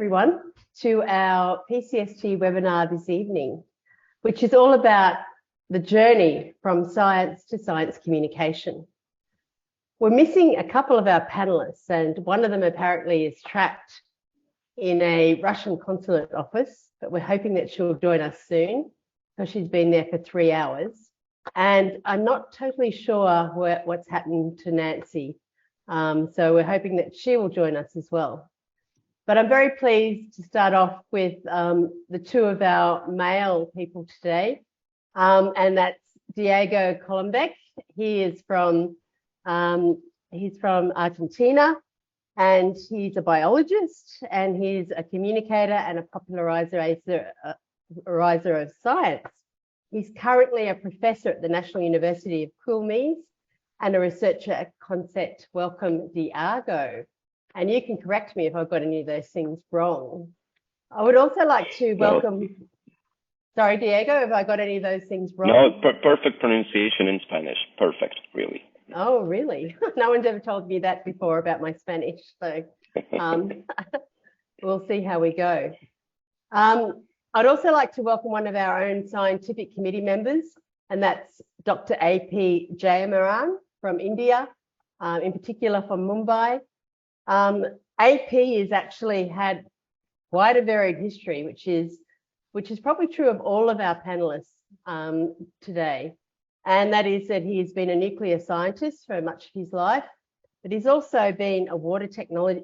everyone to our PCST webinar this evening, which is all about the journey from science to science communication. We're missing a couple of our panelists, and one of them apparently is trapped in a Russian consulate office, but we're hoping that she'll join us soon because she's been there for 3 hours. And I'm not totally sure what's happening to Nancy. So we're hoping that she will join us as well. But I'm very pleased to start off with the two of our male people today. And that's Diego Golombek. He is from Argentina, and he's a biologist, and he's a communicator and a popularizer of science. He's currently a professor at the National University of Quilmes and a researcher at Concept. Welcome, Diego. And you can correct me if I've got any of those things wrong. I would also like to welcome, sorry, Diego, have I got any of those things wrong? No, perfect pronunciation in Spanish. Perfect, really. Oh, really? No one's ever told me that before about my Spanish. So we'll see how we go. I'd also like to welcome one of our own scientific committee members, and that's Dr. Ap Jayamaran from India, in particular from Mumbai. AP has actually had quite a varied history, which is probably true of all of our panelists today. And that is that he's been a nuclear scientist for much of his life, but he's also been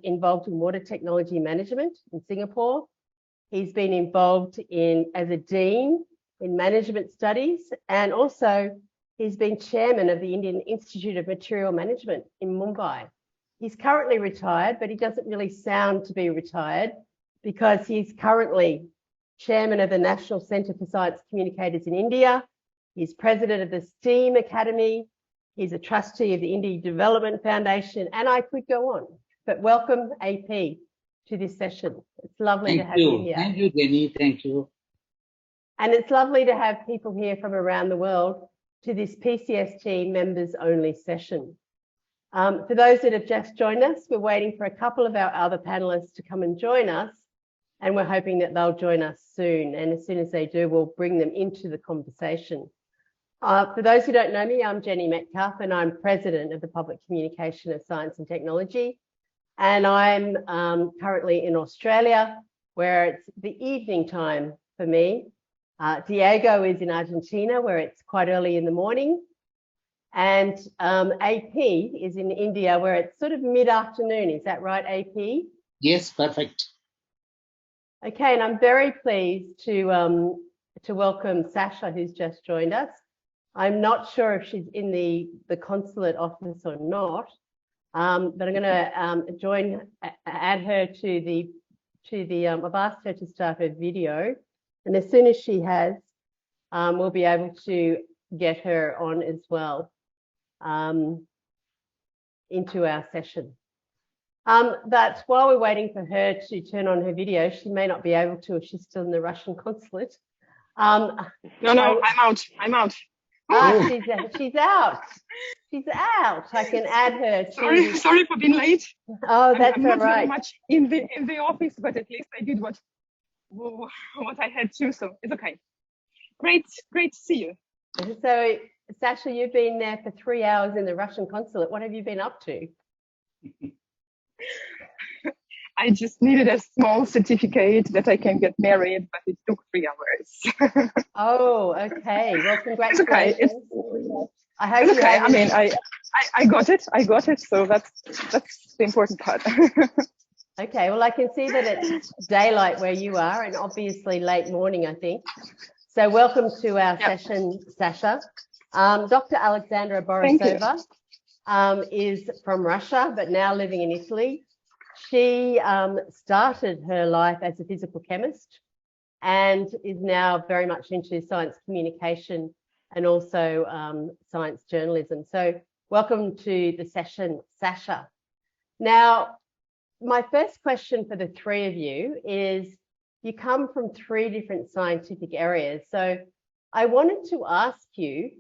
involved in water technology management in Singapore. He's been involved as a dean in management studies, and also he's been chairman of the Indian Institute of Material Management in Mumbai. He's currently retired, but he doesn't really sound to be retired because he's currently chairman of the National Centre for Science Communicators in India. He's president of the STEAM Academy. He's a trustee of the India Development Foundation, and I could go on. But welcome, AP, to this session. It's lovely to have you here. Thank you, Jenny. Thank you. And it's lovely to have people here from around the world to this PCST members only session. For those that have just joined us, we're waiting for a couple of our other panelists to come and join us, and we're hoping that they'll join us soon. And as soon as they do, we'll bring them into the conversation. For those who don't know me, I'm Jenni Metcalfe, and I'm president of the Public Communication of Science and Technology. And I'm currently in Australia, where it's the evening time for me. Diego is in Argentina, where it's quite early in the morning. And AP is in India, where it's sort of mid-afternoon. Is that right, AP? Yes, perfect. Okay, and I'm very pleased to welcome Sasha, who's just joined us. I'm not sure if she's in the consulate office or not, but I'm going to add her to the. I've asked her to start her video, and as soon as she has, we'll be able to get her on as well into our session. But while we're waiting for her to turn on her video, she may not be able to if she's still in the Russian consulate. No, I'm out. Oh. She's out. She's out. I can add her. Sorry for being late. Oh, that's I'm all not right. very much in the office, but at least I did what I had to, so it's okay. Great to see you. So, Sasha, you've been there for 3 hours in the Russian consulate. What have you been up to? I just needed a small certificate that I can get married, but it took 3 hours. Oh, okay. Well, congratulations. It's okay. I hope you I mean, I got it. So that's the important part. Okay. Well, I can see that it's daylight where you are, and obviously late morning, I think. So welcome to our session, Sasha. Dr. Alexandra Borissova is from Russia, but now living in Italy. She started her life as a physical chemist and is now very much into science communication and also science journalism. So welcome to the session, Sasha. Now, my first question for the three of you is, you come from 3 different scientific areas. So I wanted to ask you,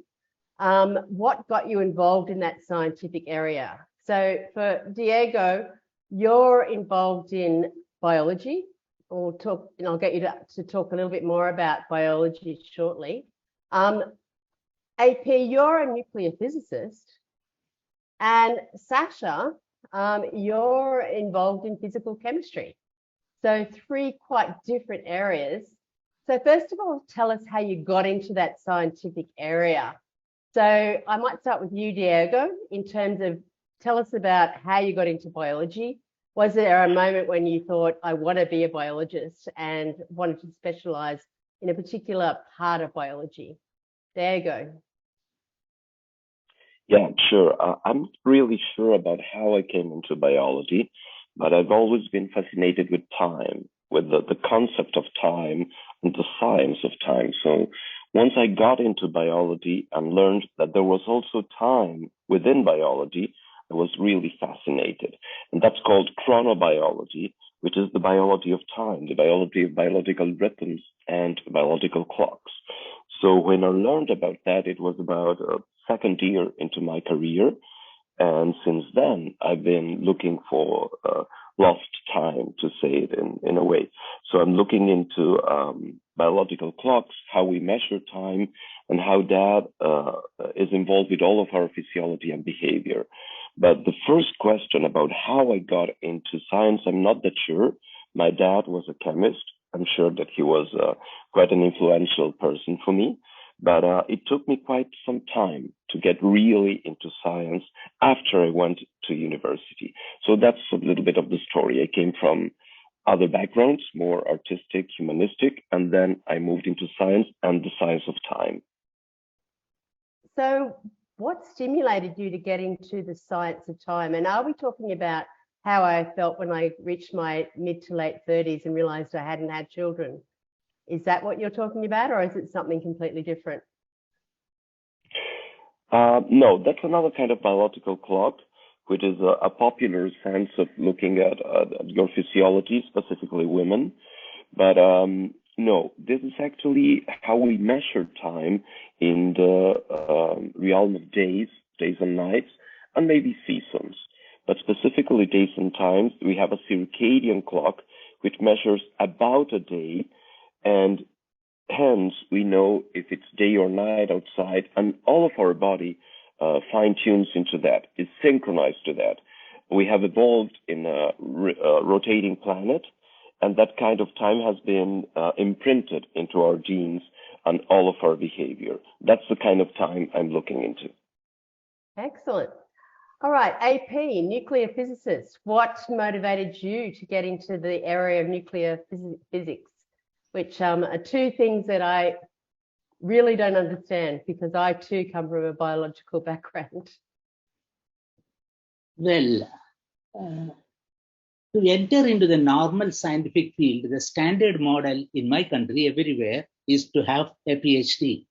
what got you involved in that scientific area? So for Diego, you're involved in biology we'll talk, and I'll get you to talk a little bit more about biology shortly. AP, you're a nuclear physicist, and Sasha, you're involved in physical chemistry. So 3 quite different areas. So first of all, tell us how you got into that scientific area. So I might start with you, Diego, in terms of tell us about how you got into biology. Was there a moment when you thought, I want to be a biologist and wanted to specialize in a particular part of biology? There you go. Yeah, sure. I'm not really sure about how I came into biology, but I've always been fascinated with time, with the concept of time and the science of time. So once I got into biology and learned that there was also time within biology, I was really fascinated. And that's called chronobiology, which is the biology of time, the biology of biological rhythms and biological clocks. So when I learned about that, it was about a second year into my career. And since then, I've been looking for lost time, to say it in a way. So I'm looking into biological clocks, how we measure time, and how that is involved with all of our physiology and behavior. But the first question about how I got into science, I'm not that sure. My dad was a chemist. I'm sure that he was quite an influential person for me. But it took me quite some time to get really into science after I went to university. So that's a little bit of the story. I came from other backgrounds, more artistic, humanistic, and then I moved into science and the science of time. So what stimulated you to get into the science of time? And are we talking about how I felt when I reached my mid to late 30s and realized I hadn't had children? Is that what you're talking about, or is it something completely different? No, that's another kind of biological clock, which is a popular sense of looking at your physiology, specifically women. But no, this is actually how we measure time in the realm of days and nights, and maybe seasons. But specifically days and times, we have a circadian clock, which measures about a day, and hence we know if it's day or night outside, and all of our body fine-tunes into that, is synchronized to that. We have evolved in a rotating planet, and that kind of time has been imprinted into our genes and all of our behavior. That's the kind of time I'm looking into. Excellent. All right, AP, nuclear physicist. What motivated you to get into the area of nuclear physics, which are 2 things that I really don't understand, because I too come from a biological background. Well, to enter into the normal scientific field, the standard model in my country everywhere is to have a PhD.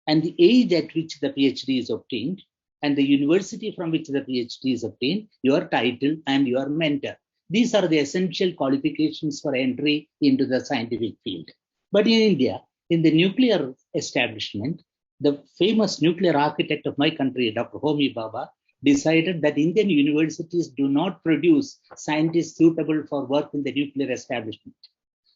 And the age at which the PhD is obtained and the university from which the PhD is obtained, your title and your mentor. These are the essential qualifications for entry into the scientific field. But in India, in the nuclear establishment, the famous nuclear architect of my country, Dr. Homi Bhabha, decided that Indian universities do not produce scientists suitable for work in the nuclear establishment.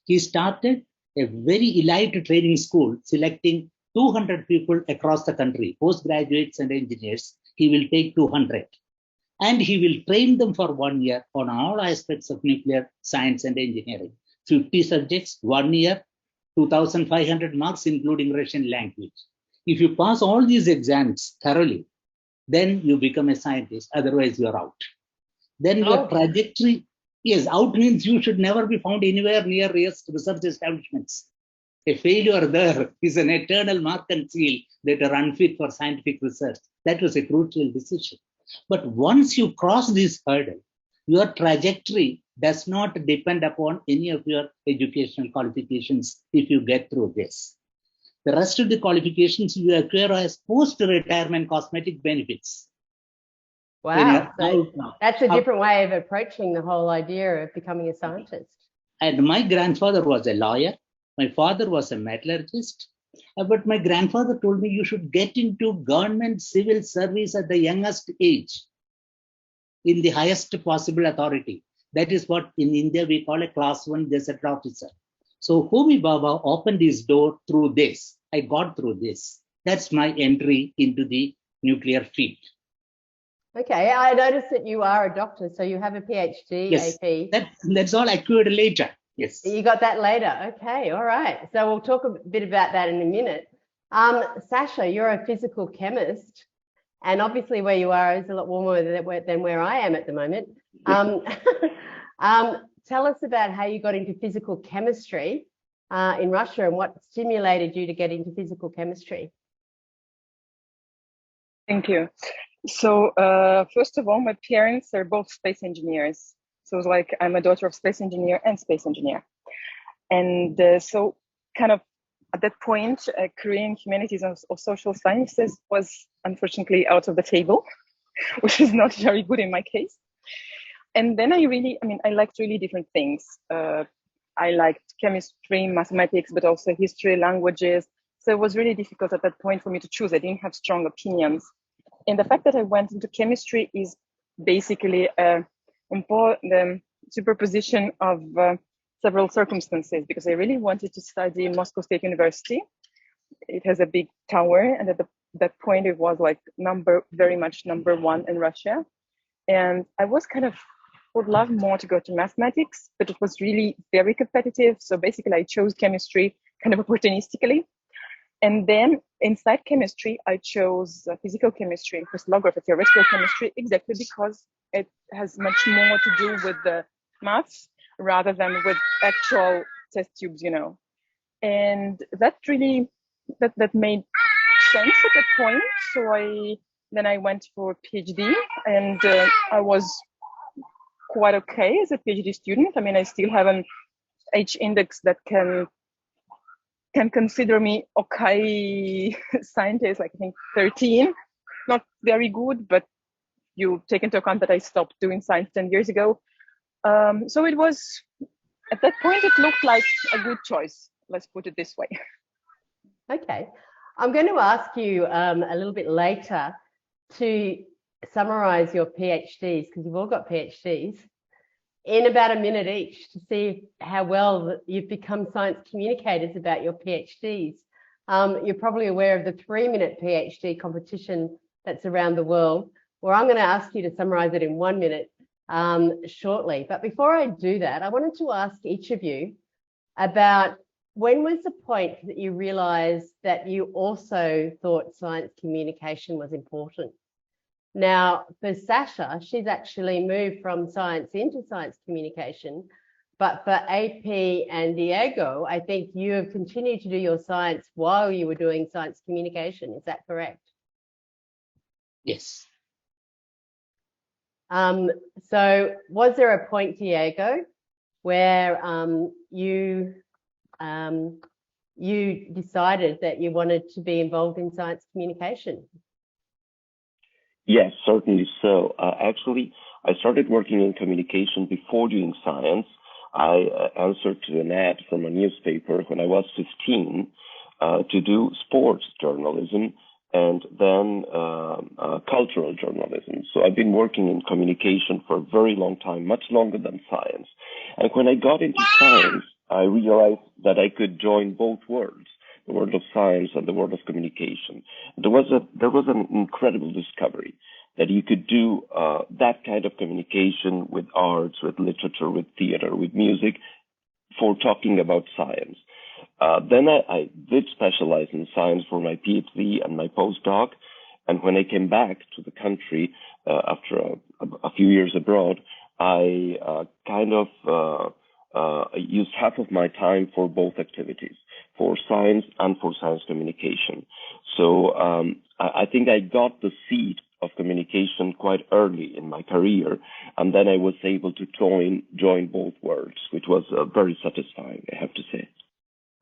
He started a very elite training school, selecting 200 people across the country, postgraduates and engineers. He will take 200. And he will train them for 1 year on all aspects of nuclear science and engineering. 50 subjects, 1 year, 2,500 marks, including Russian language. If you pass all these exams thoroughly, then you become a scientist. Otherwise, you're out. Then your trajectory, yes, out means you should never be found anywhere near research establishments. A failure there is an eternal mark and seal that are unfit for scientific research. That was a crucial decision. But once you cross this hurdle, your trajectory does not depend upon any of your educational qualifications if you get through this. The rest of the qualifications you acquire as post-retirement cosmetic benefits. Wow, so that's a different way of approaching the whole idea of becoming a scientist. And my grandfather was a lawyer. My father was a metallurgist. But my grandfather told me you should get into government civil service at the youngest age, in the highest possible authority. That is what in India we call a class 1 gazette officer. So Homi Baba opened his door through this. I got through this. That's my entry into the nuclear field. Okay, I noticed that you are a doctor, so you have a PhD, Yes, AP. that's all acquired later. Yes. You got that later. Okay, all right. So we'll talk a bit about that in a minute. Sasha, you're a physical chemist, and obviously where you are is a lot warmer than where I am at the moment. Tell us about how you got into physical chemistry in Russia and what stimulated you to get into physical chemistry. Thank you. So first of all, my parents are both space engineers. So it's like I'm a daughter of space engineer and space engineer. And so kind of at that point, career in humanities or social sciences was unfortunately out of the table, which is not very good in my case. And then I liked really different things. I liked chemistry, mathematics, but also history, languages. So it was really difficult at that point for me to choose. I didn't have strong opinions. And the fact that I went into chemistry is basically the superposition of several circumstances, because I really wanted to study in Moscow State University. It has a big tower, and at that point it was like very much number one in Russia. And I was would love more to go to mathematics, but it was really very competitive. So basically I chose chemistry kind of opportunistically. And then inside chemistry, I chose physical chemistry and crystallography, theoretical chemistry, exactly because it has much more to do with the maths rather than with actual test tubes, And that really, that made sense at that point. So then I went for a PhD, and I was quite okay as a PhD student. I still have an H index that can consider me okay scientist, like I think 13, not very good, but you take into account that I stopped doing science 10 years ago. So it was, at that point, it looked like a good choice. Let's put it this way. Okay. I'm going to ask you a little bit later to summarize your PhDs, because you've all got PhDs, in about a minute each, to see how well you've become science communicators about your PhDs. You're probably aware of the 3-minute PhD competition that's around the world, where I'm going to ask you to summarize it in 1 minute shortly. But before I do that, I wanted to ask each of you about when was the point that you realized that you also thought science communication was important? Now, for Sasha, she's actually moved from science into science communication. But for AP and Diego, I think you have continued to do your science while you were doing science communication. Is that correct? Yes. So was there a point, Diego, where you decided that you wanted to be involved in science communication? Yes, certainly so. Actually, I started working in communication before doing science. I answered to an ad from a newspaper when I was 15 to do sports journalism and then cultural journalism. So I've been working in communication for a very long time, much longer than science. And when I got into science, I realized that I could join both worlds, the world of science and the world of communication. There was an incredible discovery that you could do that kind of communication with arts, with literature, with theater, with music, for talking about science. Then I did specialize in science for my PhD and my postdoc. And when I came back to the country after a few years abroad, I used half of my time for both activities, for science and for science communication. So I think I got the seed of communication quite early in my career, and then I was able to join both worlds, which was very satisfying, I have to say.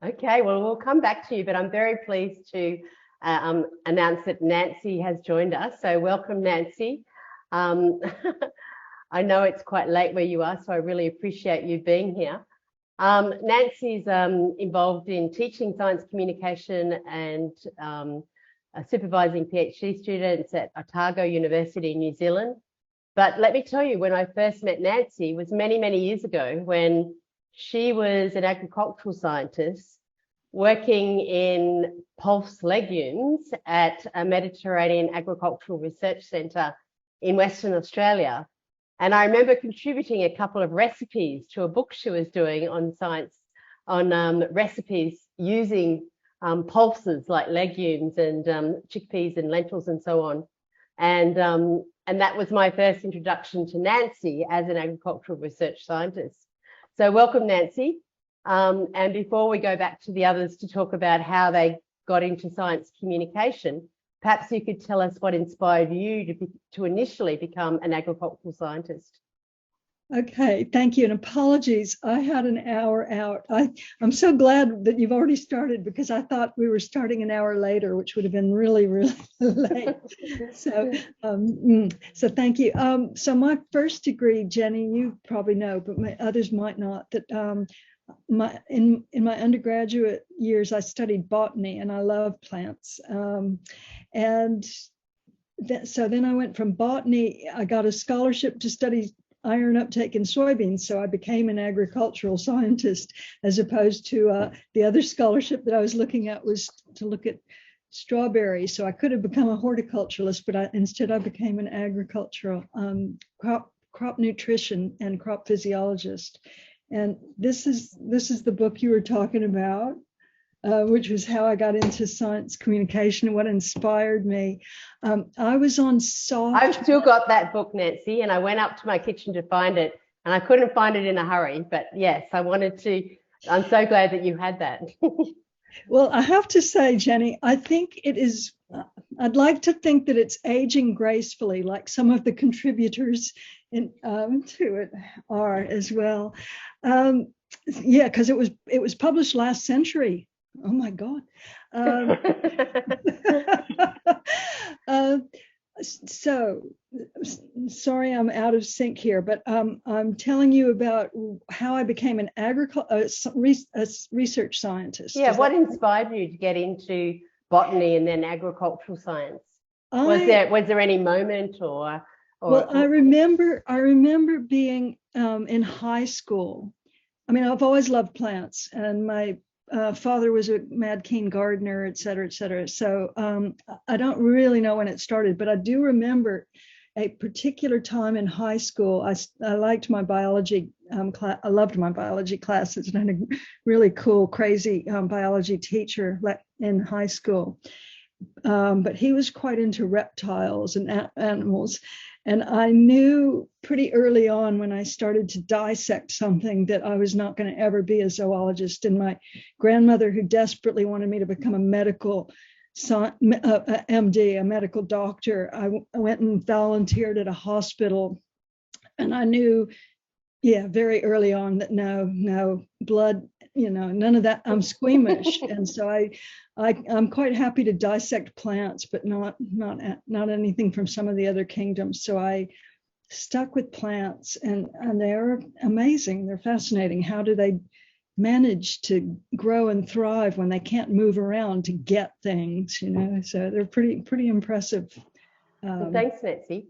Okay, well, we'll come back to you, but I'm very pleased to announce that Nancy has joined us. So welcome, Nancy. I know it's quite late where you are, so I really appreciate you being here. Nancy's involved in teaching science communication and supervising PhD students at Otago University in New Zealand. But let me tell you, when I first met Nancy was many, many years ago, when she was an agricultural scientist working in pulse legumes at a Mediterranean Agricultural Research Centre in Western Australia. And I remember contributing a couple of recipes to a book she was doing on science, on recipes using pulses like legumes and chickpeas and lentils and so on. And that was my first introduction to Nancy as an agricultural research scientist. So welcome, Nancy. And before we go back to the others to talk about how they got into science communication, perhaps you could tell us what inspired you to initially become an agricultural scientist. Okay, thank you. And apologies, I had an hour out. I'm so glad that you've already started, because I thought we were starting an hour later, which would have been really, really late. So thank you. So my first degree, Jenny, you probably know, but others might not, that in my undergraduate years, I studied botany, and I love plants. So then I went from botany, I got a scholarship to study iron uptake in soybeans. So I became an agricultural scientist, as opposed to the other scholarship that I was looking at was to look at strawberries. So I could have become a horticulturalist, but instead I became an agricultural crop nutrition and crop physiologist. And this is the book you were talking about, which was how I got into science communication and what inspired me. I was on soft. I've still got that book, Nancy, and I went up to my kitchen to find it, and I couldn't find it in a hurry. But yes, I wanted to. I'm so glad that you had that. Well, I have to say, Jenny, I think it is. I'd like to think that it's aging gracefully, like some of the contributors to it are as well. Yeah, because it was published last century. Oh my God. So sorry, I'm out of sync here, but I'm telling you about how I became an research scientist. Yeah, what inspired you to get into botany and then agricultural science? Was there any moment or well, I remember being in high school. I mean, I've always loved plants, and my father was a mad keen gardener, et cetera, et cetera. So I don't really know when it started, but I do remember a particular time in high school. I liked my biology class. I loved my biology classes, and I had a really cool, crazy biology teacher in high school. But he was quite into reptiles and animals. And I knew pretty early on, when I started to dissect something, that I was not going to ever be a zoologist. And my grandmother, who desperately wanted me to become a medical MD, a medical doctor, I went and volunteered at a hospital. And I knew, very early on that no blood, none of that. I'm squeamish. And so I'm quite happy to dissect plants, but not anything from some of the other kingdoms. So I stuck with plants, and they're amazing. They're fascinating. How do they manage to grow and thrive when they can't move around to get things? So they're pretty impressive. Well, thanks, Nancy.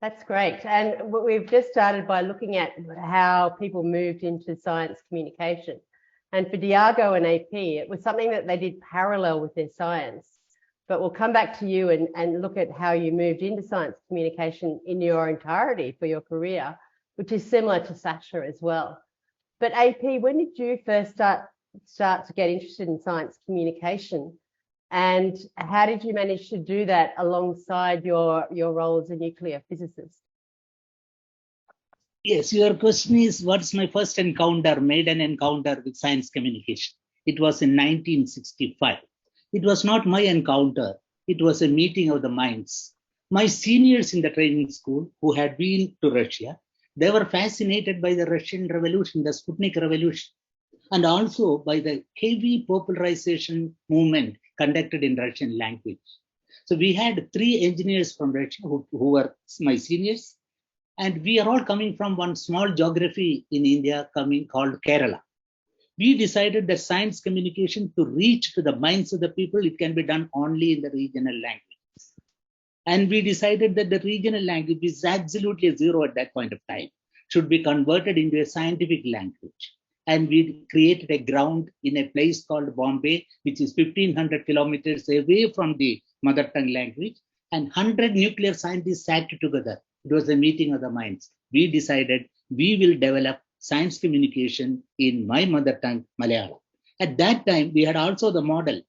That's great. And we've just started by looking at how people moved into science communication. And for Diago and AP, it was something that they did parallel with their science. But we'll come back to you and look at how you moved into science communication in your entirety for your career, which is similar to Sasha as well. But AP, when did you first start to get interested in science communication? And how did you manage to do that alongside your role as a nuclear physicist? Yes, your question is, what's my first maiden encounter with science communication? It was in 1965. It was not my encounter. It was a meeting of the minds. My seniors in the training school, who had been to Russia, they were fascinated by the Russian Revolution, the Sputnik Revolution, and also by the heavy popularization movement conducted in Russian language. So we had 3 engineers from Russia who were my seniors. And we are all coming from one small geography in India called Kerala. We decided that science communication, to reach to the minds of the people, it can be done only in the regional language. And we decided that the regional language is absolutely zero at that point of time, should be converted into a scientific language. And we created a ground in a place called Bombay, which is 1,500 kilometers away from the mother tongue language. And 100 nuclear scientists sat together. It was a meeting of the minds. We decided we will develop science communication in my mother tongue, Malayalam. At that time, we had also the model,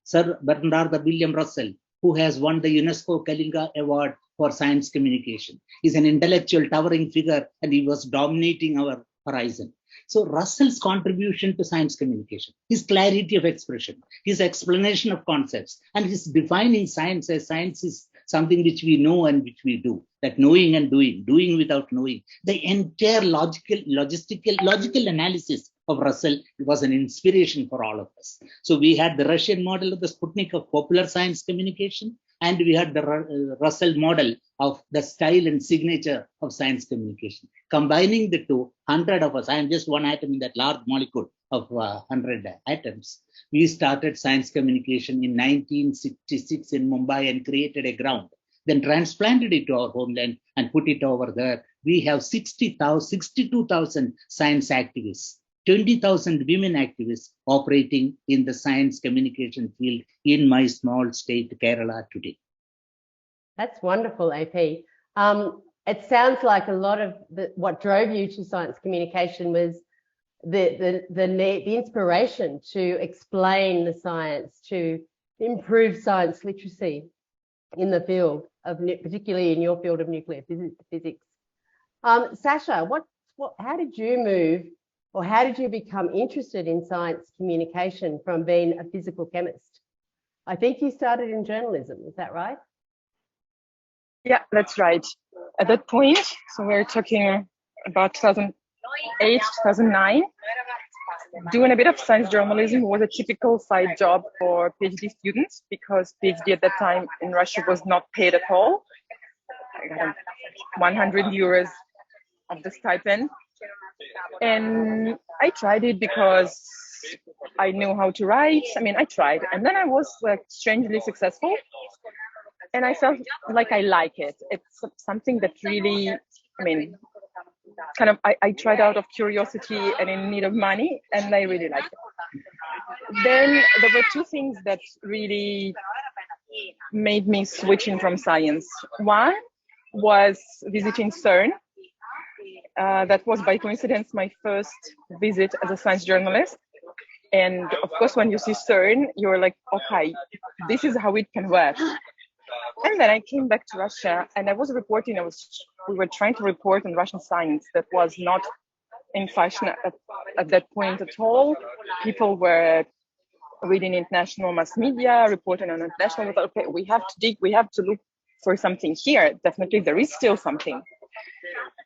Sir Bernard William Russell, who has won the UNESCO Kalinga Award for Science Communication. He's an intellectual towering figure, and he was dominating our horizon. So Russell's contribution to science communication, his clarity of expression, his explanation of concepts, and his defining science as science is something which we know and which we do, that knowing and doing without knowing. The entire logical analysis of Russell was an inspiration for all of us. So we had the Russian model of the Sputnik of popular science communication, and we had the Russell model of the style and signature of science communication. Combining the two, 100 of us, I am just one atom in that large molecule of 100 atoms. We started science communication in 1966 in Mumbai and created a ground, then transplanted it to our homeland and put it over there. We have 62,000 science activists, 20,000 women activists operating in the science communication field in my small state, Kerala, today. That's wonderful, AP. It sounds like a lot of what drove you to science communication was the inspiration to explain the science, to improve science literacy in the field of, particularly in your field of nuclear physics. Sasha, how did you move, or how did you become interested in science communication from being a physical chemist? I think you started in journalism, is that right? Yeah, that's right. At that point, so we're talking about 2008, 2009, doing a bit of science journalism was a typical side job for PhD students, because PhD at that time in Russia was not paid at all. I got 100 euros of the stipend. And I tried it because I knew how to write. I mean, I tried, and then I was like strangely successful. And I felt like I like it. It's something that really, I mean, kind of, I tried out of curiosity and in need of money, and I really liked it. Then there were two things that really made me switching from science. One was visiting Cern. That was by coincidence my first visit as a science journalist. And of course, when you see Cern, you're like, okay, this is how it can work. And then I came back to Russia, and I was reporting, we were trying to report on Russian science that was not in fashion at that point at all. People were reading international mass media, reporting on international, we thought, okay, we have to dig, we have to look for something here. Definitely there is still something.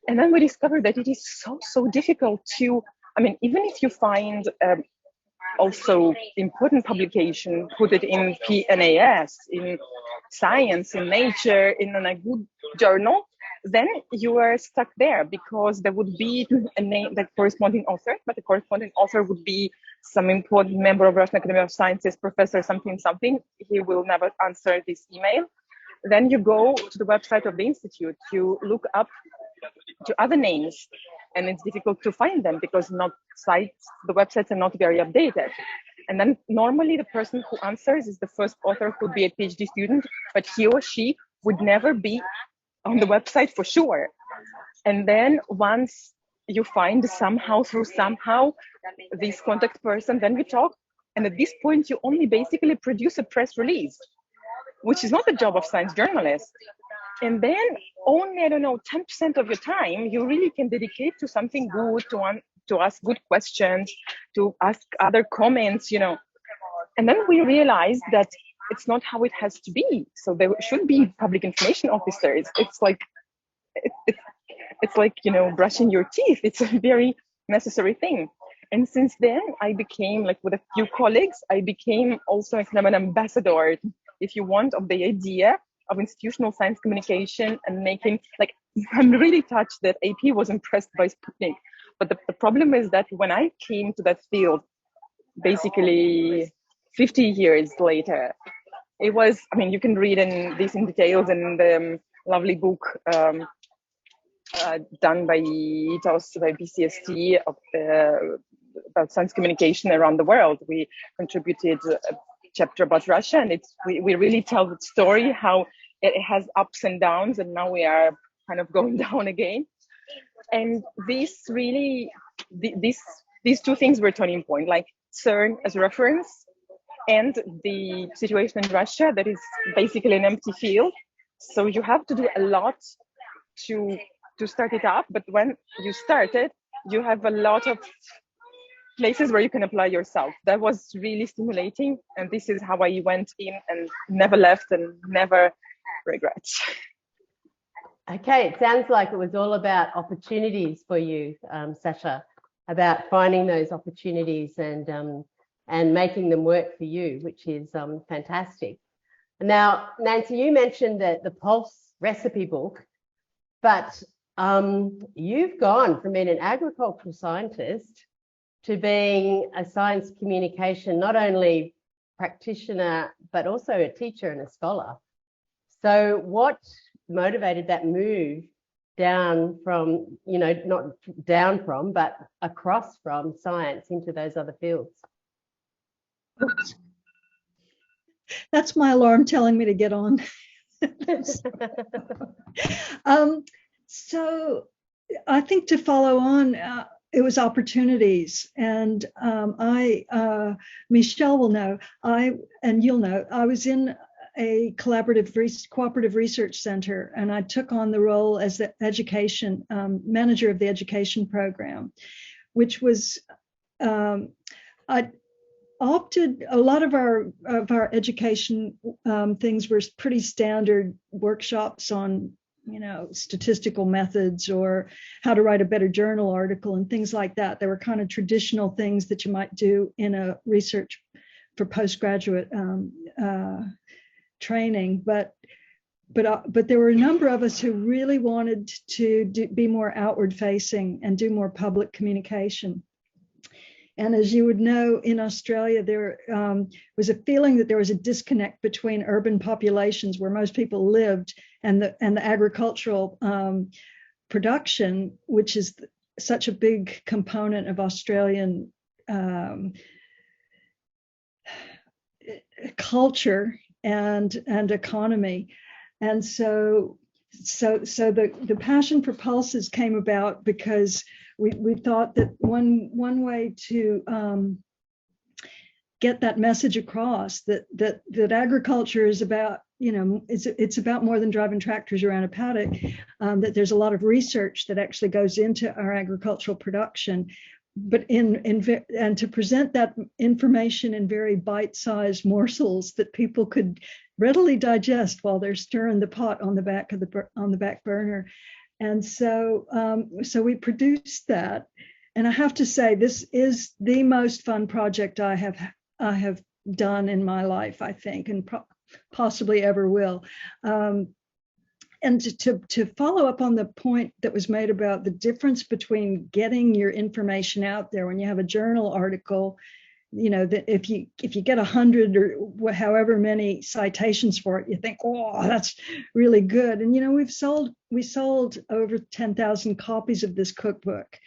And then we discovered that it is so difficult to, I mean, even if you find also important publication, put it in PNAS, in Science, in Nature, in a good journal, then you are stuck there, because there would be a name, the corresponding author, but the corresponding author would be some important member of Russian Academy of Sciences, professor something. He will never answer this email. Then you go to the website of the institute, you look up to other names, and it's difficult to find them because the websites are not very updated. And then normally the person who answers is the first author who would be a PhD student, but he or she would never be on the website for sure. And then once you find somehow this contact person, then we talk. And at this point, you only basically produce a press release, which is not the job of science journalists. And then only, 10% of your time you really can dedicate to something good, to ask good questions, to ask other comments, And then we realized that it's not how it has to be. So there should be public information officers. It's like, brushing your teeth. It's a very necessary thing. And since then, I became, with a few colleagues, I became also kind of an ambassador, if you want, of the idea of institutional science communication and making, I'm really touched that AP was impressed by Sputnik. But the problem is that when I came to that field, basically 50 years later, it was, I mean, you can read this in details in the lovely book done by PCST about science communication around the world. We contributed a chapter about Russia, and we really tell the story how it has ups and downs, and now we are kind of going down again. And these two things were turning point, like Cern as a reference, and the situation in Russia that is basically an empty field. So you have to do a lot to start it up, but when you start it, you have a lot of places where you can apply yourself. That was really stimulating, and this is how I went in and never left and never regrets. Okay, it sounds like it was all about opportunities for you, Sasha, about finding those opportunities and making them work for you, which is fantastic. Now, Nancy, you mentioned that the Pulse recipe book, but you've gone from being an agricultural scientist to being a science communication, not only practitioner, but also a teacher and a scholar. So what motivated that move down from, not down from, but across from science into those other fields? Oops. That's my alarm telling me to get on. So I think to follow on, it was opportunities. And Michelle will know, and you'll know, I was in a cooperative research center, and I took on the role as the education manager of the education program, which was, I opted, a lot of our education things were pretty standard workshops on, statistical methods or how to write a better journal article and things like that. They were kind of traditional things that you might do in a research for postgraduate training. But there were a number of us who really wanted to be more outward facing and do more public communication. And as you would know, in Australia, there was a feeling that there was a disconnect between urban populations where most people lived and the agricultural production, which is such a big component of Australian culture and economy. And so the passion for pulses came about because we thought that one way to get that message across that agriculture is about, it's about more than driving tractors around a paddock, that there's a lot of research that actually goes into our agricultural production, but and to present that information in very bite-sized morsels that people could readily digest while they're stirring the pot on the back burner. And so we produced that, and I have to say this is the most fun project I have done in my life, I think, and possibly ever will. And to follow up on the point that was made about the difference between getting your information out there when you have a journal article, that if you get 100 or however many citations for it, you think, oh, that's really good. And we sold over 10,000 copies of this cookbook,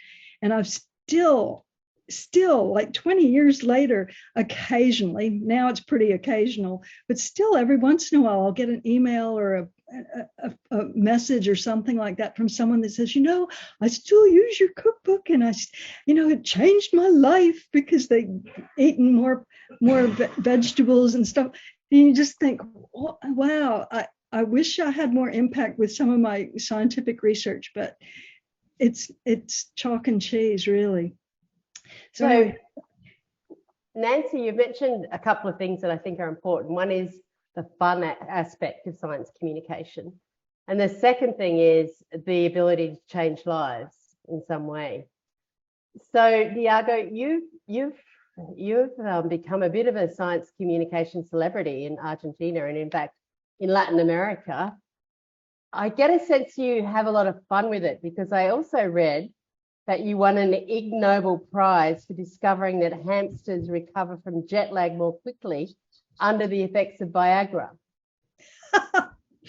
and I've still like 20 years later, occasionally, now it's pretty occasional, but still every once in a while I'll get an email or a message or something like that from someone that says, I still use your cookbook, and it changed my life because they eaten more vegetables and stuff. And you just think, oh, wow, I wish I had more impact with some of my scientific research, but it's chalk and cheese, really. So, Nancy, you mentioned a couple of things that I think are important. One is the fun aspect of science communication. And the second thing is the ability to change lives in some way. So, Diago, you've become a bit of a science communication celebrity in Argentina, and in fact, in Latin America. I get a sense you have a lot of fun with it, because I also read that you won an Ig Nobel Prize for discovering that hamsters recover from jet lag more quickly under the effects of Viagra?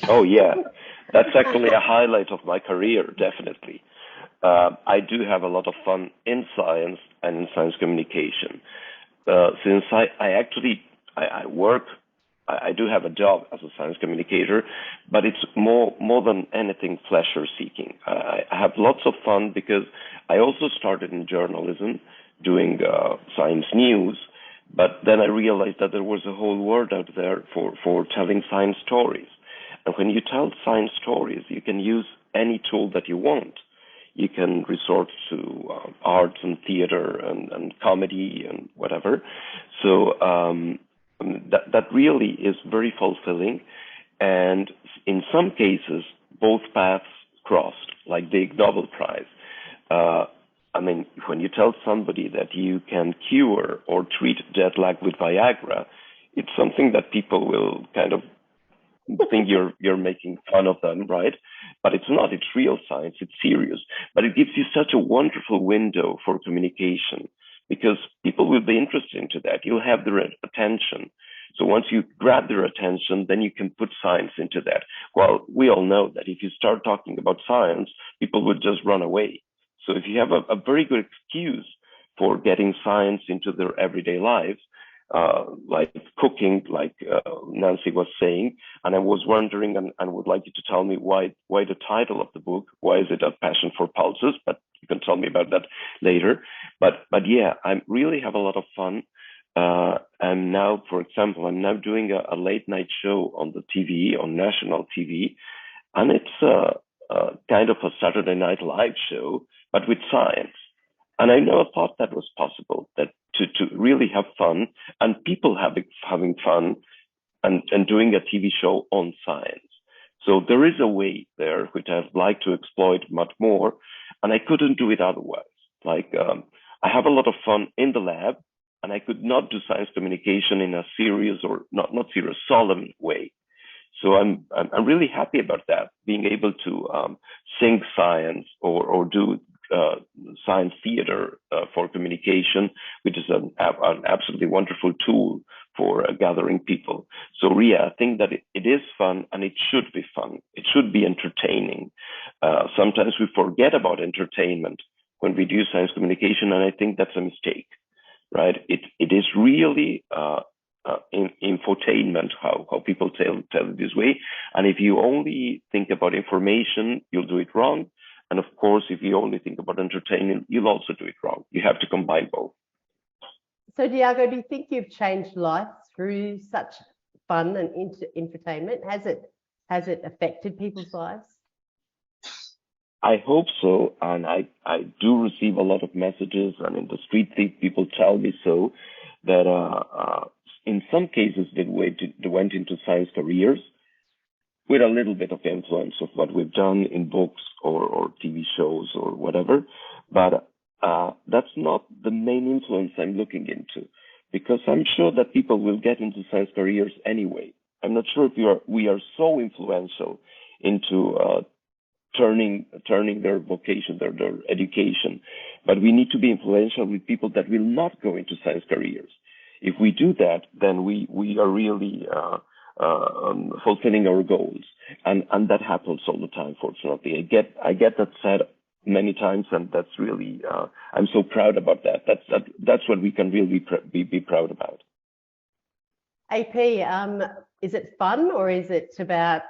Oh, yeah. That's actually a highlight of my career, definitely. I do have a lot of fun in science and in science communication. Since I work, I do have a job as a science communicator, but it's more than anything pleasure seeking. I have lots of fun because I also started in journalism doing science news, but then I realized that there was a whole world out there for telling science stories. And when you tell science stories, you can use any tool that you want. You can resort to arts and theater and comedy and whatever. So that really is very fulfilling. And in some cases, both paths crossed, like the Ig Nobel Prize. I mean, when you tell somebody that you can cure or treat jet lag with Viagra, it's something that people will kind of think you're making fun of them, right? But it's not. It's real science. It's serious. But it gives you such a wonderful window for communication because people will be interested into that. You'll have their attention. So once you grab their attention, then you can put science into that. Well, we all know that if you start talking about science, people would just run away. So if you have a very good excuse for getting science into their everyday lives, like cooking, like Nancy was saying, and I was wondering and would like you to tell me why the title of the book, why is it A Passion for Pulses? But you can tell me about that later. But yeah, I really have a lot of fun. And now, for example, I'm now doing a late night show on the TV, on national TV, and it's kind of a Saturday Night Live show, but with science. And I never thought that was possible, that to really have fun and people having fun and doing a TV show on science. So there is a way there which I'd like to exploit much more, and I couldn't do it otherwise. Like I have a lot of fun in the lab, and I could not do science communication in a serious or not serious, solemn way. So I'm really happy about that, being able to sing science or do science theater for communication, which is an absolutely wonderful tool for gathering people. So Ria, I think that it is fun and it should be fun. It should be entertaining. Sometimes we forget about entertainment when we do science communication, and I think that's a mistake, right? It is really infotainment, how people tell it this way. And if you only think about information, you'll do it wrong. And of course, if you only think about entertainment, you'll also do it wrong. You have to combine both. So Diago, do you think you've changed lives through such fun and infotainment? Has it affected people's lives? I hope so. And I do receive a lot of messages, and in the street people tell me so, that in some cases they went into science careers with a little bit of influence of what we've done in books or TV shows or whatever. But that's not the main influence I'm looking into, because I'm sure that people will get into science careers anyway. I'm not sure if we are so influential into turning their vocation, their education. But we need to be influential with people that will not go into science careers. If we do that, then we are really fulfilling our goals, and that happens all the time. Fortunately, I get that said many times, and that's really I'm so proud about that. That's what we can really be proud about. AP, is it fun, or is it about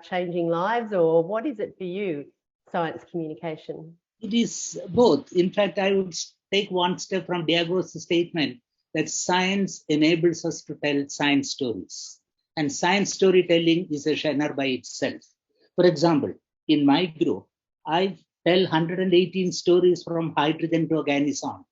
changing lives, or what is it for you, science communication? It is both. In fact, I would take one step from Diago's statement that science enables us to tell science stories. And science storytelling is a genre by itself. For example, in my group, I tell 118 stories from hydrogen to organison.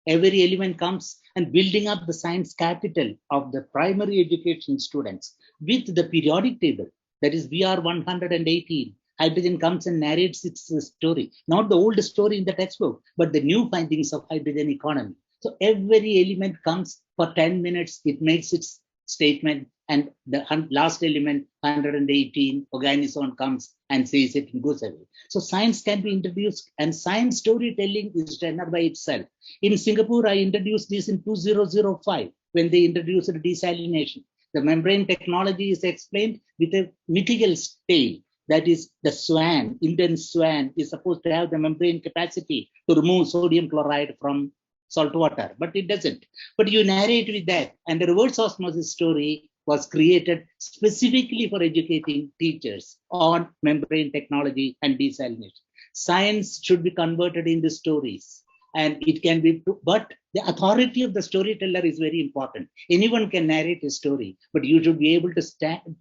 Every element comes and building up the science capital of the primary education students with the periodic table. That is VR 118. Hydrogen comes and narrates its story, not the old story in the textbook, but the new findings of hydrogen economy. So every element comes for 10 minutes, it makes its statement, and the last element, 118, organison comes and says it and goes away. So science can be introduced, and science storytelling is genre by itself. In Singapore, I introduced this in 2005 when they introduced desalination. The membrane technology is explained with a mythical tale. That is, the swan, Indian swan, is supposed to have the membrane capacity to remove sodium chloride from salt water, but it doesn't. But you narrate with that, and the reverse osmosis story was created specifically for educating teachers on membrane technology and desalination. Science should be converted into stories, and it can be, but the authority of the storyteller is very important. Anyone can narrate a story, but you should be able to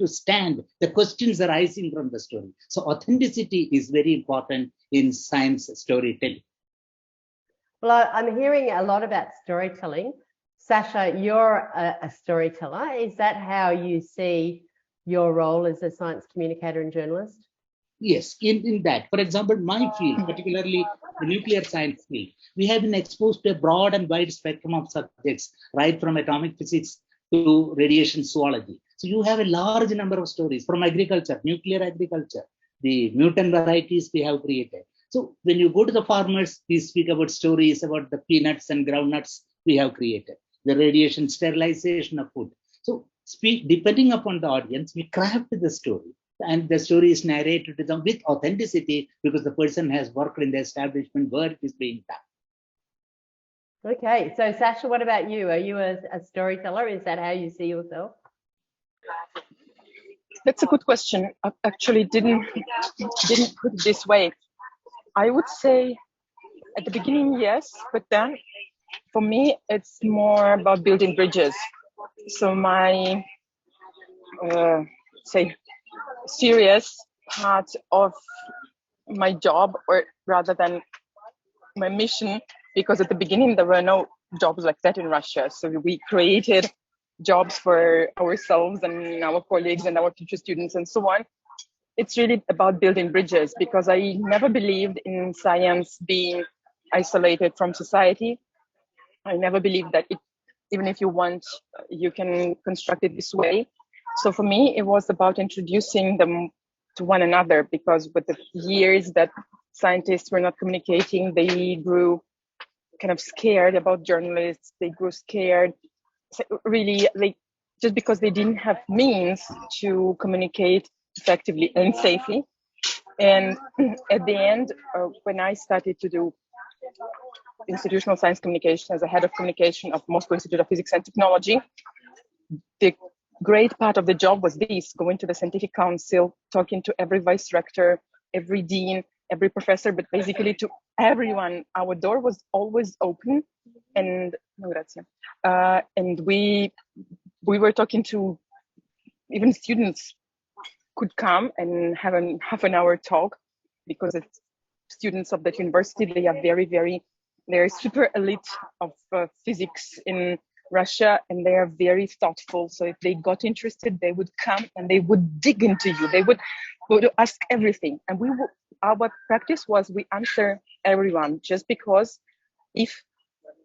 stand the questions arising from the story. So authenticity is very important in science storytelling. Well, I'm hearing a lot about storytelling. Sasha, you're a storyteller. Is that how you see your role as a science communicator and journalist? Yes, in that, for example, my field, particularly the nuclear science field, we have been exposed to a broad and wide spectrum of subjects, right from atomic physics to radiation zoology. So you have a large number of stories from agriculture, nuclear agriculture, the mutant varieties we have created. So when you go to the farmers, we speak about stories about the peanuts and groundnuts we have created, the radiation sterilization of food. So depending upon the audience, we craft the story. And the story is narrated to them with authenticity because the person has worked in the establishment where it is being done. Okay, so Sasha, what about you? Are you a storyteller? Is that how you see yourself? That's a good question. I actually didn't put it this way. I would say at the beginning, yes, but then for me, it's more about building bridges. So my, say, serious part of my job, or rather than my mission, because at the beginning there were no jobs like that in Russia. So we created jobs for ourselves and our colleagues and our future students and so on. It's really about building bridges, because I never believed in science being isolated from society. I never believed that even if you want, you can construct it this way. So for me, it was about introducing them to one another, because with the years that scientists were not communicating, they grew kind of scared about journalists. They grew scared, really, like, just because they didn't have means to communicate effectively and safely. And at the end, when I started to do institutional science communication as a head of communication of Moscow Institute of Physics and Technology, the great part of the job was this: going to the scientific council, talking to every vice rector, every dean, every professor, but basically to everyone. Our door was always open, and we were talking to, even students could come and have a half an hour talk, because it's students of that university. They are they're super elite of physics in Russia, and they are very thoughtful. So if they got interested, they would come and they would dig into you. They would ask everything. And our practice was we answer everyone, just because if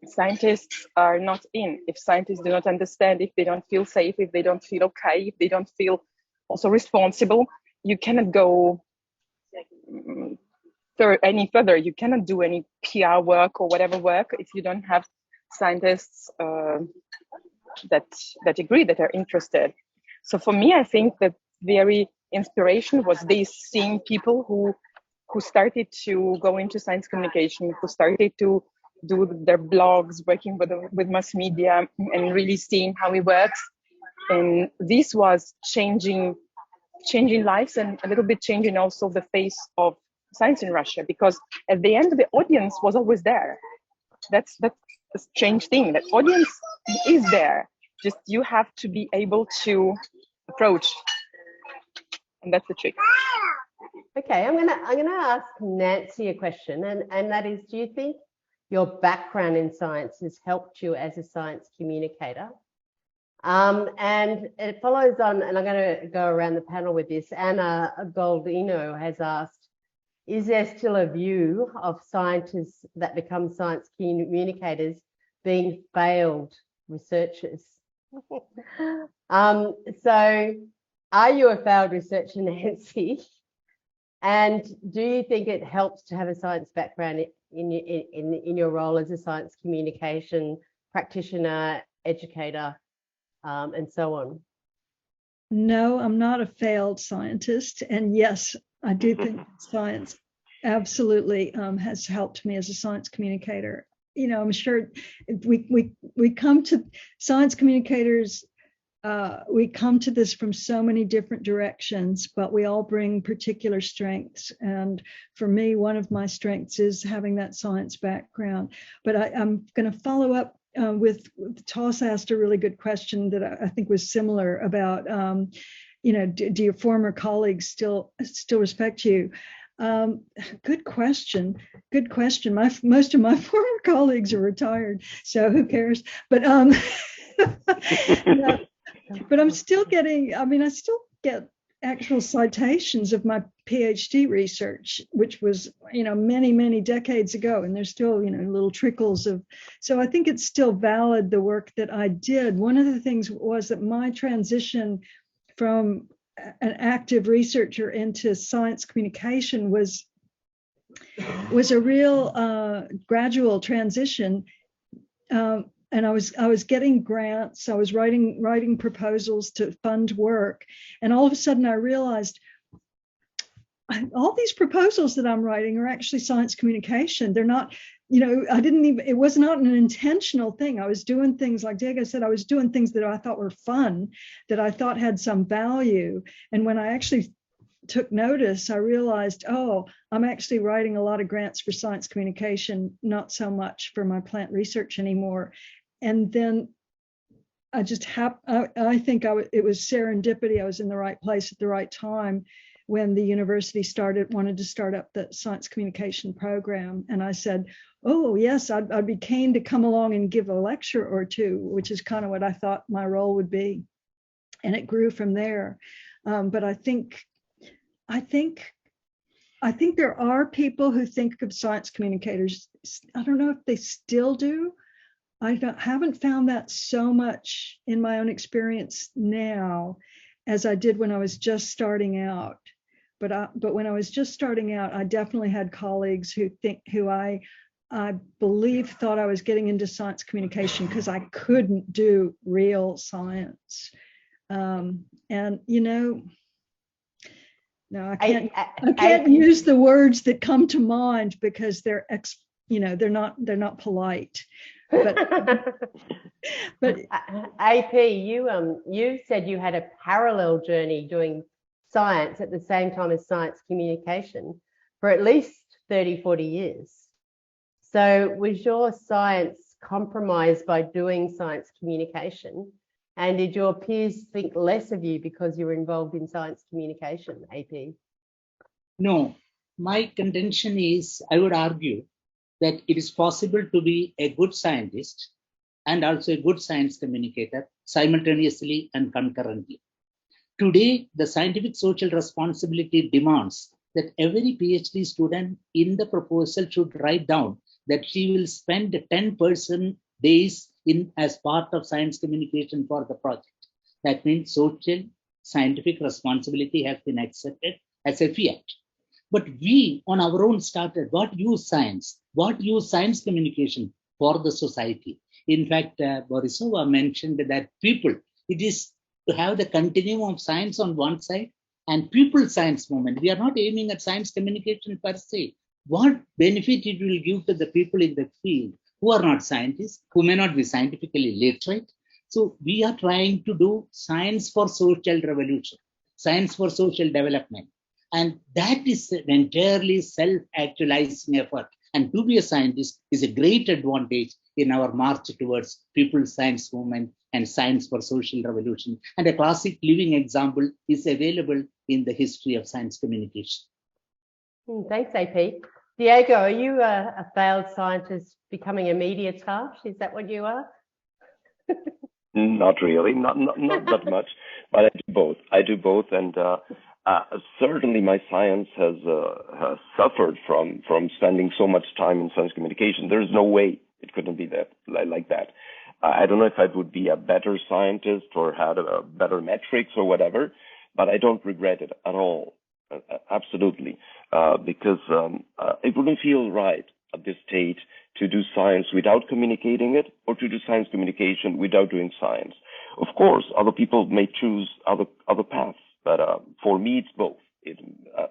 scientists are not in, if scientists do not understand, if they don't feel safe, if they don't feel okay, if they don't feel also responsible, you cannot go any further. You cannot do any PR work or whatever work if you don't have scientists that agree, that are interested. So for me, I think that very inspiration was this: seeing people who started to go into science communication, who started to do their blogs, working with mass media, and really seeing how it works. And this was changing lives, and a little bit changing also the face of science in Russia, because at the end the audience was always there. That's the strange thing, that audience is there, just you have to be able to approach, and that's the trick. Okay, I'm gonna ask Nancy a question, and that is, do you think your background in science has helped you as a science communicator? And it follows on, and I'm going to go around the panel with this. Anna Goldino has asked, is there still a view of scientists that become science communicators being failed researchers? So are you a failed researcher, Nancy? And do you think it helps to have a science background in your role as a science communication practitioner, educator, and so on? no, I'm not a failed scientist. And yes, I do think science absolutely has helped me as a science communicator. I'm sure we come to science communicators, we come to this from so many different directions, but we all bring particular strengths. And for me, one of my strengths is having that science background. But I'm going to follow up with Toss asked a really good question that I think was similar about, do your former colleagues still respect you? Good question. Good question. Most of my former colleagues are retired, so who cares? But but I'm still getting. I still get actual citations of my PhD research, which was many decades ago, and there's still little trickles of. So I think it's still valid, the work that I did. One of the things was that my transition from an active researcher into science communication was a real gradual transition, and I was getting grants. I was writing proposals to fund work, and all of a sudden I realized all these proposals that I'm writing are actually science communication. They're not. It was not an intentional thing. I was doing things, like Diego said, I was doing things that I thought were fun, that I thought had some value. And when I actually took notice, I realized, I'm actually writing a lot of grants for science communication, not so much for my plant research anymore. And then I just I think it was serendipity. I was in the right place at the right time when the university wanted to start up the science communication program. And I said, oh yes, I'd be keen to come along and give a lecture or two, which is kind of what I thought my role would be. And it grew from there. But I think there are people who think of science communicators. I don't know if they still do. I haven't found that so much in my own experience now as I did when I was just starting out. But when I was just starting out, I definitely had colleagues who I believe thought I was getting into science communication because I couldn't do real science. No, I can't use the words that come to mind because they're not polite. But AP, you said you had a parallel journey doing science at the same time as science communication for at least 30-40 years. So was your science compromised by doing science communication? And did your peers think less of you because you were involved in science communication, AP? No, my contention is, I would argue that it is possible to be a good scientist and also a good science communicator simultaneously and concurrently. Today, the scientific social responsibility demands that every PhD student in the proposal should write down that she will spend 10% days as part of science communication for the project. That means social scientific responsibility has been accepted as a fiat. But we on our own started what use science communication for the society. In fact, Borissova mentioned that it is to have the continuum of science on one side and people science movement. We are not aiming at science communication per se. What benefit it will give to the people in the field who are not scientists, who may not be scientifically literate. So we are trying to do science for social revolution, science for social development. And that is an entirely self-actualizing effort. And to be a scientist is a great advantage in our march towards people's science movement and science for social revolution. And a classic living example is available in the history of science communication. Thanks, AP. Diego, are you a failed scientist becoming a media tash? Is that what you are? Not really, not that much, but I do both, and certainly my science has suffered from spending so much time in science communication. There's no way it couldn't be that like that. I don't know if I would be a better scientist or had a better metrics or whatever, but I don't regret it at all. Absolutely, because it wouldn't feel right at this stage to do science without communicating it, or to do science communication without doing science, Of course, other people may choose other paths, but for me, it's both.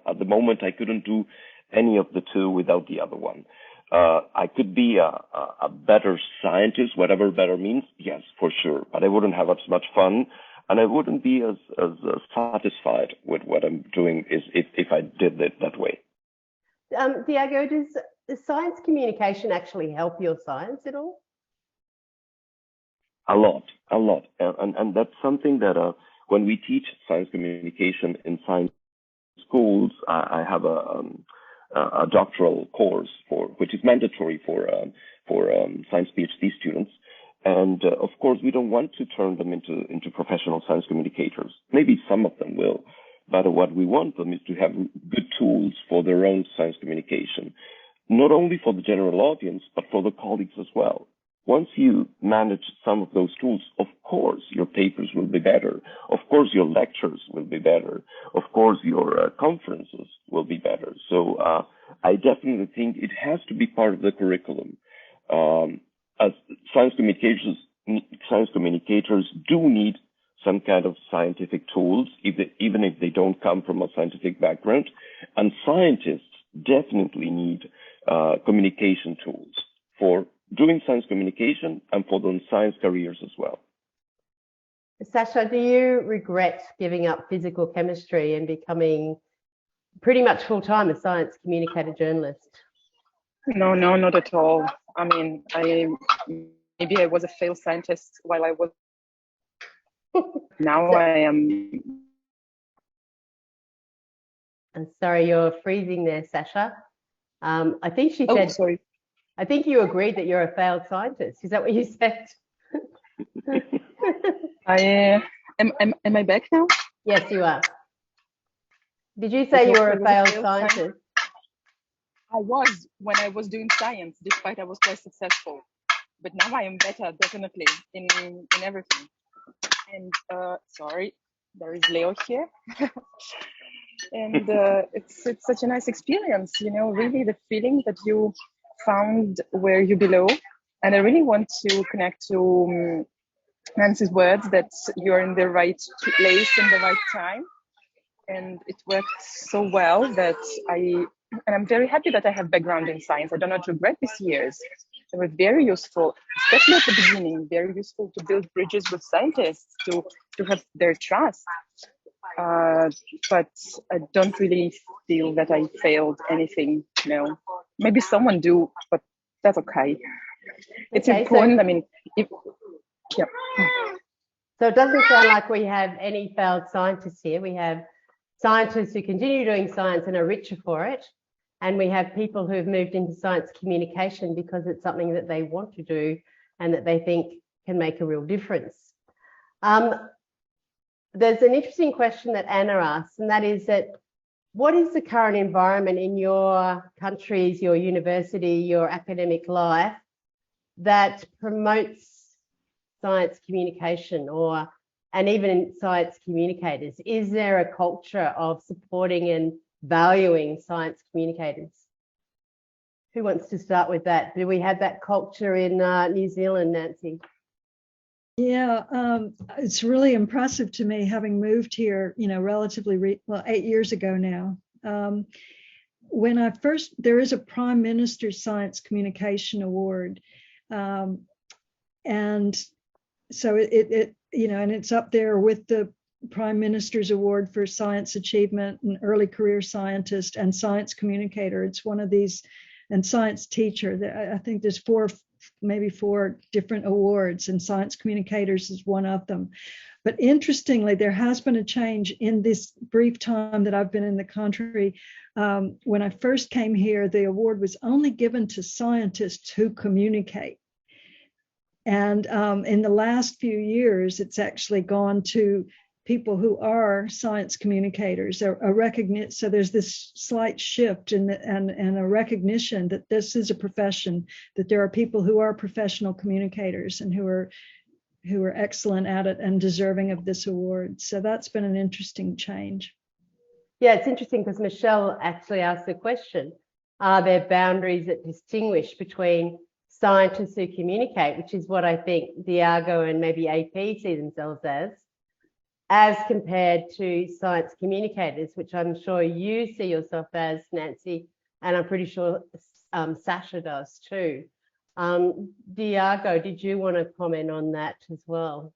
At the moment, I couldn't do any of the two without the other one. I could be a better scientist, whatever better means, yes, for sure, but I wouldn't have as much fun, and I wouldn't be as satisfied with what I'm doing if I did it that way. Diego, does science communication actually help your science at all? A lot, and that's something that when we teach science communication in science schools, I have a doctoral course which is mandatory for science PhD students, and of course we don't want to turn them into professional science communicators. Maybe some of them will, but what we want them is to have good tools for their own science communication, not only for the general audience but for the colleagues as well. Once you manage some of those tools, of course, your papers will be better. Of course, your lectures will be better. Of course, your conferences will be better. So I definitely think it has to be part of the curriculum. As science communicators do need some kind of scientific tools, even if they don't come from a scientific background. And scientists definitely need communication tools for doing science communication and for their science careers as well. Sasha, do you regret giving up physical chemistry and becoming pretty much full-time a science communicator journalist? No, not at all. I mean, maybe I was a failed scientist while I was. Now I am. I'm sorry, you're freezing there, Sasha. I think she said. Sorry. I think you agreed that you're a failed scientist. Is that what you said? Am I back now? Yes, you are. Did you say you were a failed scientist? I was when I was doing science, despite I was quite successful. But now I am better, definitely, in everything. And sorry, there is Leo here. And it's such a nice experience, you know, really the feeling that you found where you belong. And I really want to connect to Nancy's words that you're in the right place in the right time. And it worked so well that I'm very happy that I have background in science. I do not regret these years. They were very useful, especially at the beginning, very useful to build bridges with scientists, to have their trust. But I don't really feel that I failed anything, you know. Maybe someone do, but that's okay. It's important. I mean, yeah. So it doesn't sound like we have any failed scientists here. We have scientists who continue doing science and are richer for it. And we have people who've moved into science communication because it's something that they want to do and that they think can make a real difference. There's an interesting question that Anna asks, and that is that what is the current environment in your countries, your university, your academic life that promotes science communication and even science communicators? Is there a culture of supporting and valuing science communicators? Who wants to start with that? Do we have that culture in New Zealand, Nancy? Yeah, it's really impressive to me, having moved here, you know, relatively 8 years ago now. When I first, there is a Prime Minister Science Communication Award, and so it you know, and it's up there with the Prime Minister's Award for Science Achievement and Early Career Scientist and Science Communicator. It's one of these, and Science Teacher. I think there's maybe four different awards, and Science Communicators is one of them. But interestingly, there has been a change in this brief time that I've been in the country. When I first came here, the award was only given to scientists who communicate. And in the last few years, it's actually gone to people who are science communicators. So there's this slight shift and a recognition that this is a profession, that there are people who are professional communicators and who are excellent at it and deserving of this award. So that's been an interesting change. Yeah, it's interesting because Michelle actually asked the question, are there boundaries that distinguish between scientists who communicate, which is what I think Diago and maybe AP see themselves as compared to science communicators, which I'm sure you see yourself as, Nancy, and I'm pretty sure Sasha does too. Diago, did you want to comment on that as well?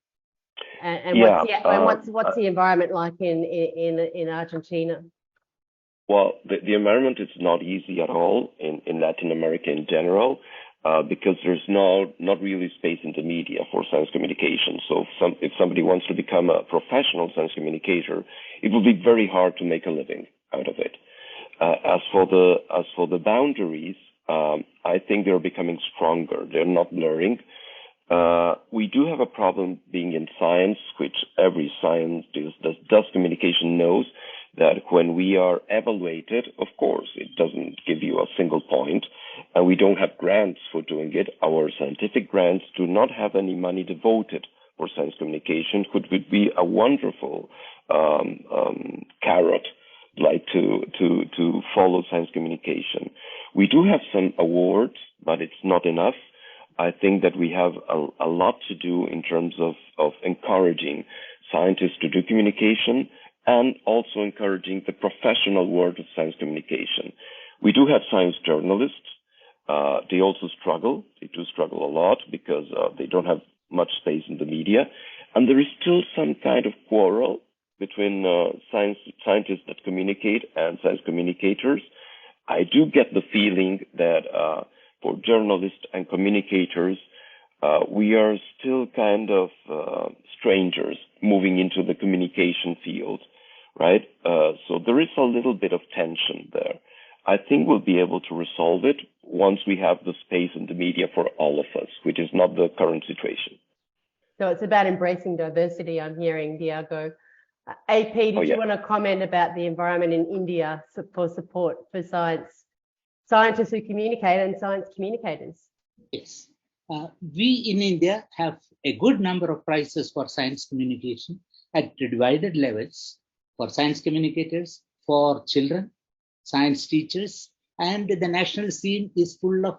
And what's the environment like in Argentina? Well, the environment is not easy at all in Latin America in general, because there's not really space in the media for science communication. So if somebody wants to become a professional science communicator, it will be very hard to make a living out of it. As for the boundaries, I think they're becoming stronger. They're not blurring. We do have a problem being in science, which every scientist that does communication knows, that when we are evaluated, of course, it doesn't give you a single point, and we don't have grants for doing it. Our scientific grants do not have any money devoted for science communication, which would be a wonderful carrot, like to follow science communication. We do have some awards, but it's not enough. I think that we have a lot to do in terms of encouraging scientists to do communication, and also encouraging the professional world of science communication. We do have science journalists. They also struggle. They do struggle a lot because they don't have much space in the media. And there is still some kind of quarrel between scientists that communicate and science communicators. I do get the feeling that for journalists and communicators, we are still kind of strangers moving into the communication field, right? So there is a little bit of tension there. I think we'll be able to resolve it once we have the space in the media for all of us, which is not the current situation. So it's about embracing diversity, I'm hearing, Diago. AP, did you want to comment about the environment in India for support for scientists who communicate and science communicators? Yes. We in India have a good number of prizes for science communication at divided levels for science communicators, for children, science teachers, and the national scene is full of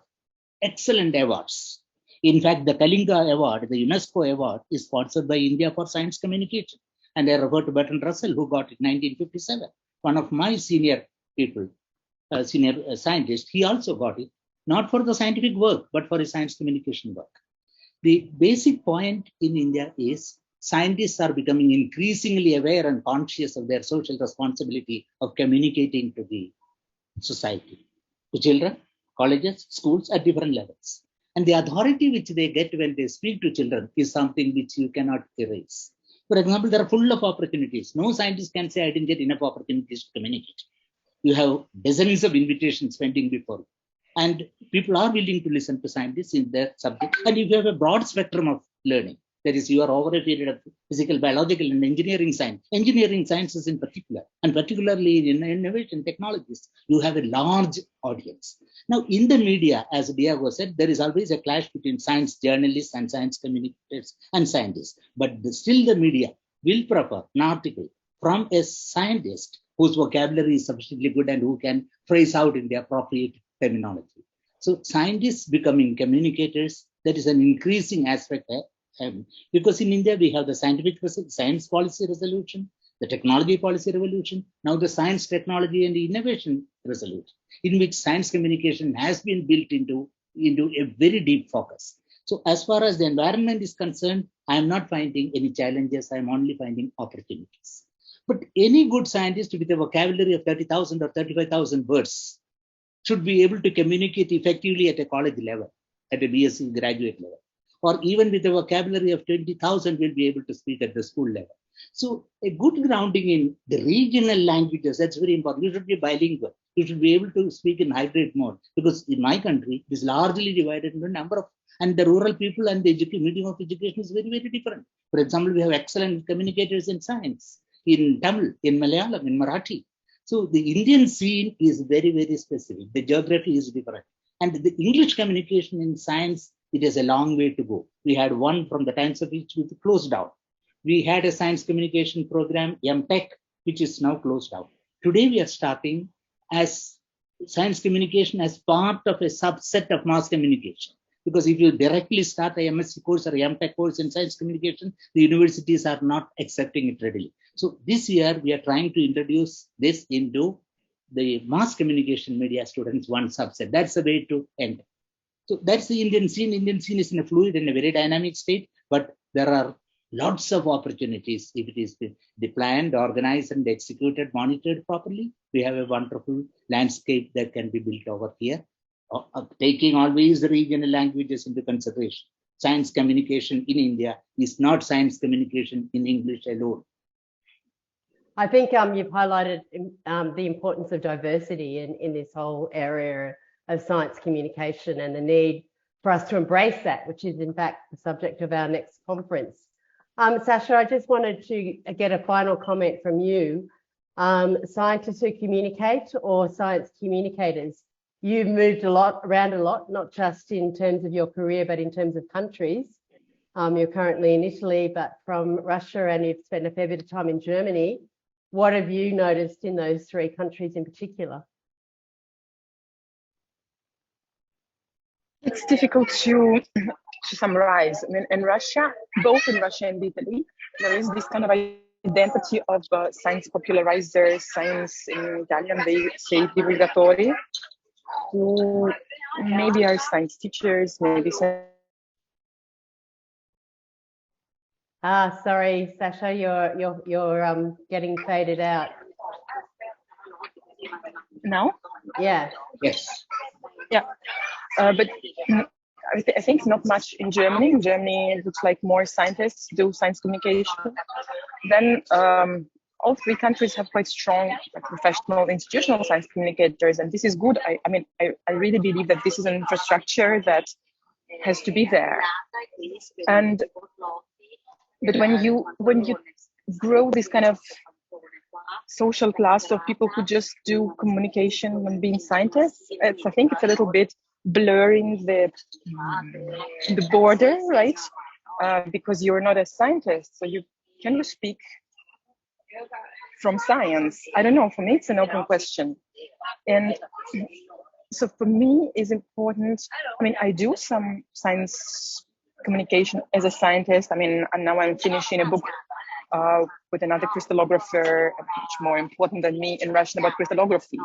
excellent awards. In fact, the Kalinga Award, the UNESCO award, is sponsored by India for science communication. And I refer to Bertrand Russell, who got it in 1957. One of my senior people, senior scientist, he also got it, not for the scientific work, but for his science communication work. The basic point in India is scientists are becoming increasingly aware and conscious of their social responsibility of communicating to the society, to children, colleges, schools at different levels. And the authority which they get when they speak to children is something which you cannot erase. For example, there are full of opportunities. No scientist can say, I didn't get enough opportunities to communicate. You have dozens of invitations pending before you. And people are willing to listen to scientists in their subject. And if you have a broad spectrum of learning, that is, you are over a period of physical, biological, and engineering sciences in particular, and particularly in innovation technologies, you have a large audience. Now, in the media, as Diago said, there is always a clash between science journalists and science communicators and scientists. But still the media will prefer an article from a scientist whose vocabulary is sufficiently good and who can phrase out in the appropriate terminology. So scientists becoming communicators, that is an increasing aspect there. Because in India, we have the science policy resolution, the technology policy revolution, now the science, technology, and innovation resolution, in which science communication has been built into a very deep focus. So as far as the environment is concerned, I am not finding any challenges. I am only finding opportunities. But any good scientist with a vocabulary of 30,000 or 35,000 words should be able to communicate effectively at a college level, at a BSc graduate level. Or even with a vocabulary of 20,000 will be able to speak at the school level. So a good grounding in the regional languages, that's very important. You should be bilingual. You should be able to speak in hybrid mode, because in my country, it is largely divided into a number of, and the rural people and the medium of education is very, very different. For example, we have excellent communicators in science, in Tamil, in Malayalam, in Marathi. So the Indian scene is very, very specific. The geography is different. And the English communication in science, it is a long way to go. We had one from the times of which we closed down. We had a science communication program, MTech, which is now closed down. Today we are starting as science communication as part of a subset of mass communication. Because if you directly start a MSc course or a MTech course in science communication, the universities are not accepting it readily. So this year, we are trying to introduce this into the mass communication media students, one subset. That's the way to enter. So that's the Indian scene. Indian scene is in a fluid and a very dynamic state, but there are lots of opportunities if it is the planned, organized, and executed, monitored properly. We have a wonderful landscape that can be built over here, taking always the regional languages into consideration. Science communication in India is not science communication in English alone. I think you've highlighted the importance of diversity in this whole area of science communication and the need for us to embrace that, which is in fact the subject of our next conference. Sasha, I just wanted to get a final comment from you. Scientists who communicate or science communicators, you've moved around a lot, not just in terms of your career, but in terms of countries. You're currently in Italy, but from Russia, and you've spent a fair bit of time in Germany. What have you noticed in those three countries in particular? It's difficult to summarize. I mean, in Russia, both in Russia and Italy, there is this kind of identity of science popularizers, science in Italian, they say divulgatori, who maybe are science teachers, maybe sorry, Sasha, you're getting faded out. Now? Yeah. Yes. Yeah. But I think not much in Germany. In Germany, it looks like more scientists do science communication. Then all three countries have quite strong professional institutional science communicators, and this is good. I really believe that this is an infrastructure that has to be there. But when you grow this kind of social class of people who just do communication when being scientists, I think it's a little bit blurring the border, right? Because you're not a scientist, so can you speak from science? I don't know. For me, it's an open question, and so for me, it's important. I mean, I do some science communication as a scientist. I mean, and now I'm finishing a book with another crystallographer, much more important than me, in Russian about crystallography.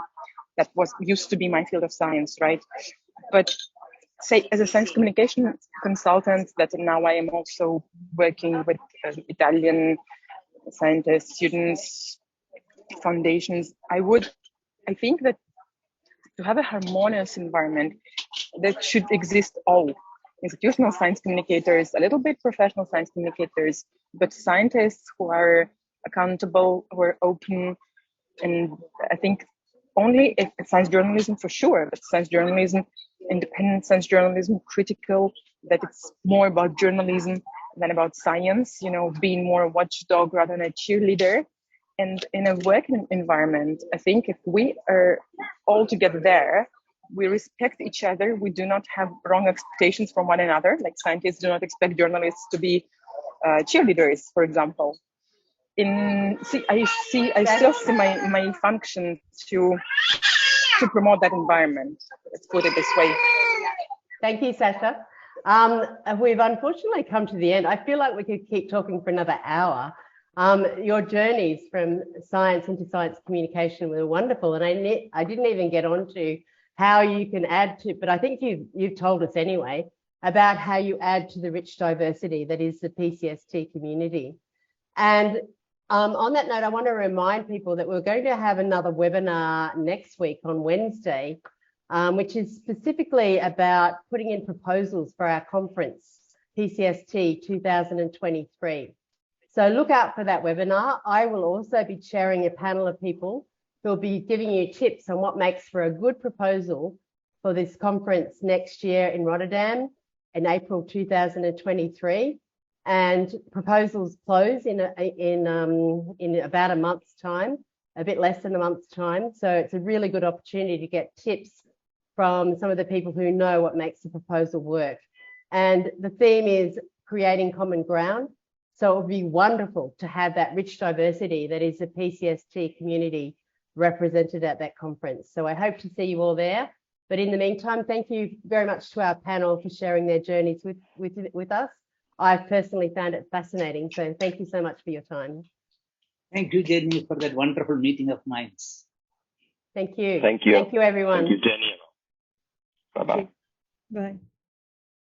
That used to be my field of science, right? But say as a science communication consultant, that now I am also working with Italian scientists, students, foundations. I think that to have a harmonious environment, that should exist all institutional science communicators, a little bit professional science communicators, but scientists who are accountable, who are open, and I think only if science journalism for sure, but science journalism, independent science journalism, critical, that it's more about journalism than about science, being more a watchdog rather than a cheerleader. And in a working environment, I think if we are all together there, we respect each other, we do not have wrong expectations from one another, like scientists do not expect journalists to be cheerleaders, for example. I still see my function to promote that environment. Let's put it this way. Thank you, Sasha. We've unfortunately come to the end. I feel like we could keep talking for another hour. Your journeys from science into science communication were wonderful, and I didn't even get on to how you can add to, but I think you've told us anyway about how you add to the rich diversity that is the PCST community. And on that note, I want to remind people that we're going to have another webinar next week on Wednesday, which is specifically about putting in proposals for our conference, PCST 2023. So look out for that webinar. I will also be chairing a panel of people who will be giving you tips on what makes for a good proposal for this conference next year in Rotterdam in April 2023. And proposals close in about a month's time, a bit less than a month's time. So it's a really good opportunity to get tips from some of the people who know what makes the proposal work. And the theme is creating common ground. So it would be wonderful to have that rich diversity that is the PCST community represented at that conference. So I hope to see you all there. But in the meantime, thank you very much to our panel for sharing their journeys with us. I've personally found it fascinating. So thank you so much for your time. Thank you, Jenni, for that wonderful meeting of minds. Thank you. Thank you. Thank you, everyone. Thank you, Jenni. Bye-bye. Bye.